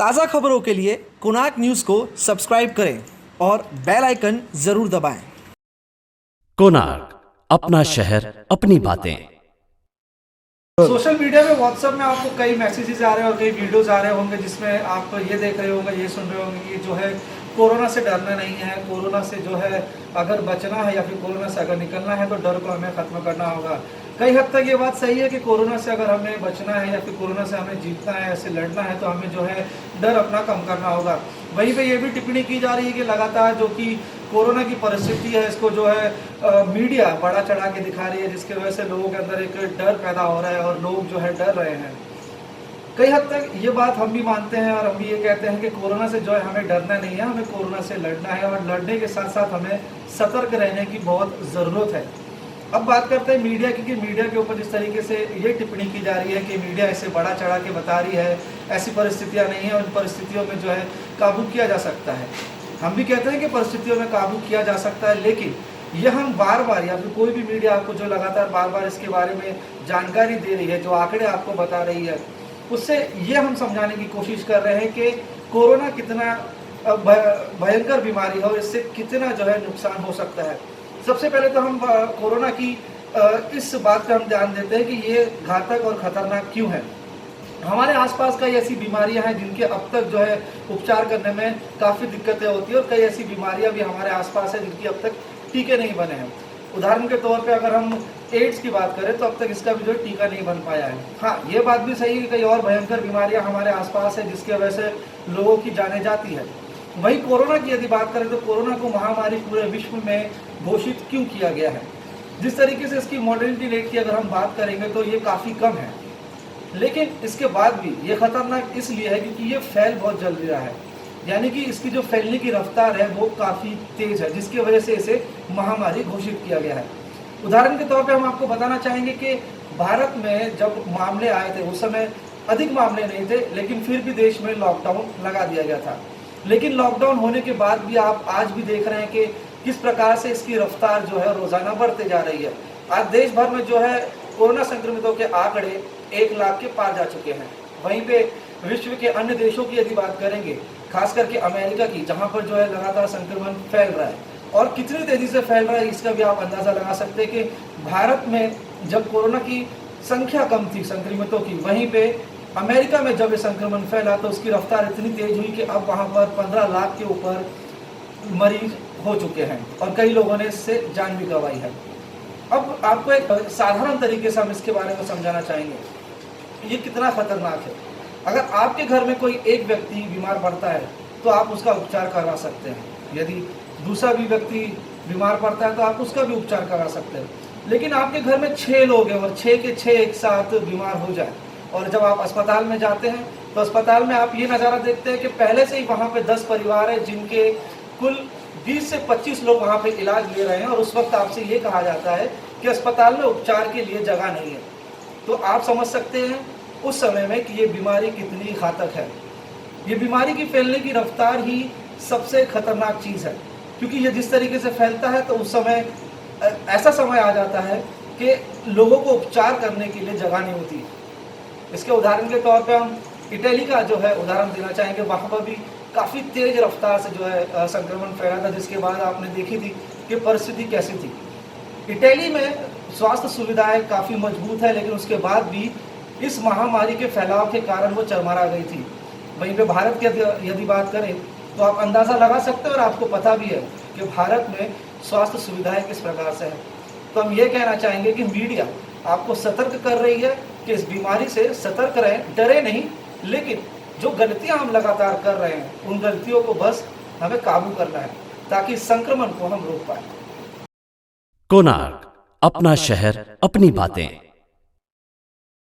ताज़ा खबरों के लिए कोणार्क न्यूज़ को सब्सक्राइब करें और बेल आइकन ज़रूर दबाएं। कोणार्क, अपना शहर, अपनी बातें। सोशल मीडिया में व्हाट्सएप में आपको कई मैसेजेस आ रहे हैं और कई वीडियोस आ रहे होंगे जिसमें आप ये देख रहे होंगे, ये सुन रहे होंगे कि जो है कोरोना से डरना नहीं है, कोरोना से जो है अगर बचना है या फिर कोरोना से अगर निकलना है तो डर को हमें ख़त्म करना होगा। कई हद तक ये बात सही है कि कोरोना से अगर हमें बचना है या फिर कोरोना से हमें जीतना है, ऐसे लड़ना है तो हमें जो है डर अपना कम करना होगा। वहीं पे ये भी टिप्पणी की जा रही है कि लगातार जो कि कोरोना की परिस्थिति है इसको जो है मीडिया बड़ा चढ़ा के दिखा रही है, जिसकी वजह से लोगों के अंदर एक डर पैदा हो रहा है और लोग जो है डर रहे हैं। कई हद तक ये बात हम भी मानते हैं और हम भी ये कहते हैं कि कोरोना से जो है हमें डरना नहीं है, हमें कोरोना से लड़ना है और लड़ने के साथ साथ हमें सतर्क रहने की बहुत ज़रूरत है। अब बात करते हैं मीडिया की कि मीडिया के ऊपर जिस तरीके से ये टिप्पणी की जा रही है कि मीडिया इसे बड़ा चढ़ा के बता रही है, ऐसी परिस्थितियाँ नहीं है, उन परिस्थितियों में जो है काबू किया जा सकता है। हम भी कहते हैं कि परिस्थितियों में काबू किया जा सकता है, लेकिन ये हम बार बार या फिर कोई भी मीडिया आपको जो लगातार बार बार इसके बारे में जानकारी दे रही है, जो आंकड़े आपको बता रही है, उससे ये हम समझाने की कोशिश कर रहे हैं कि कोरोना कितना भयंकर बीमारी है और इससे कितना जो है नुकसान हो सकता है। सबसे पहले तो हम कोरोना की इस बात का हम ध्यान देते हैं कि ये घातक और ख़तरनाक क्यों है। हमारे आसपास कई ऐसी बीमारियां हैं जिनके अब तक जो है उपचार करने में काफ़ी दिक्कतें होती है और कई ऐसी बीमारियां भी हमारे आसपास है जिनकी अब तक टीके नहीं बने हैं। उदाहरण के तौर पे अगर हम एड्स की बात करें तो अब तक इसका भी जो टीका नहीं बन पाया है। हाँ, ये बात भी सही है कि कई और भयंकर बीमारियां हमारे आसपास है जिसकी वजह से लोगों की जानें जाती है। वहीं कोरोना की यदि बात करें तो कोरोना को महामारी पूरे विश्व में घोषित क्यों किया गया है। जिस तरीके से इसकी मॉर्टेलिटी रेट की अगर हम बात करेंगे तो ये काफ़ी कम है, लेकिन इसके बाद भी ये खतरनाक इसलिए है क्योंकि ये फैल बहुत जल्दी रहा है, यानी कि इसकी जो फैलने की रफ्तार है वो काफ़ी तेज़ है, जिसकी वजह से इसे महामारी घोषित किया गया है। उदाहरण के तौर पे हम आपको बताना चाहेंगे कि भारत में जब मामले आए थे उस समय अधिक मामले नहीं थे, लेकिन फिर भी देश में लॉकडाउन लगा दिया गया था। लेकिन लॉकडाउन होने के बाद भी आप आज भी देख रहे हैं कि किस प्रकार से इसकी रफ्तार जो है रोज़ाना बढ़ते जा रही है। आज देश भर में जो है कोरोना संक्रमितों के आंकड़े 1 लाख के पार जा चुके हैं। वहीं पे विश्व के अन्य देशों की यदि बात करेंगे, खास करके अमेरिका की, जहां पर जो है लगातार संक्रमण फैल रहा है और कितनी तेज़ी से फैल रहा है इसका भी आप अंदाज़ा लगा सकते हैं कि भारत में जब कोरोना की संख्या कम थी संक्रमितों की, वहीं पे अमेरिका में जब ये संक्रमण फैला तो उसकी रफ्तार इतनी तेज़ हुई कि अब वहाँ पर 15 लाख के ऊपर मरीज हो चुके हैं और कई लोगों ने इससे जान भी गंवाई है। अब आपको एक साधारण तरीके से हम इसके बारे में समझाना चाहेंगे ये कितना खतरनाक है। अगर आपके घर में कोई एक व्यक्ति बीमार पड़ता है तो आप उसका उपचार करवा सकते हैं, यदि दूसरा भी व्यक्ति बीमार पड़ता है तो आप उसका भी उपचार करा सकते हैं। लेकिन आपके घर में 6 लोग हैं और 6 के 6 एक साथ बीमार हो जाए और जब आप अस्पताल में जाते हैं तो अस्पताल में आप ये नज़ारा देखते हैं कि पहले से ही वहाँ पे 10 परिवार है जिनके कुल 20 से 25 लोग वहाँ पे इलाज ले रहे हैं और उस वक्त आपसे ये कहा जाता है कि अस्पताल में उपचार के लिए जगह नहीं है। तो आप समझ सकते हैं उस समय में कि ये बीमारी कितनी घातक है। ये बीमारी की फैलने की रफ्तार ही सबसे खतरनाक चीज़ है, क्योंकि ये जिस तरीके से फैलता है तो उस समय ऐसा समय आ जाता है कि लोगों को उपचार करने के लिए जगह नहीं होती। इसके उदाहरण के तौर पे हम इटली का जो है उदाहरण देना चाहेंगे। वहाँ पर भी काफ़ी तेज़ रफ्तार से जो है संक्रमण फैला था, जिसके बाद आपने देखी थी कि परिस्थिति कैसी थी। इटली में स्वास्थ्य सुविधाएं काफ़ी मजबूत है, लेकिन उसके बाद भी इस महामारी के फैलाव के कारण वो चरमरा गई थी। वहीं पे भारत की यदि बात करें तो आप अंदाज़ा लगा सकते हैं और आपको पता भी है कि भारत में स्वास्थ्य सुविधाएं किस प्रकार से हैं। तो हम ये कहना चाहेंगे कि मीडिया आपको सतर्क कर रही है कि इस बीमारी से सतर्क रहें, डरे नहीं, लेकिन जो गलतियां हम लगातार कर रहे हैं उन गलतियों को बस हमें काबू करना है ताकि संक्रमण को हम रोक पाए। कोणार्क, अपना शहर, अपनी बातें।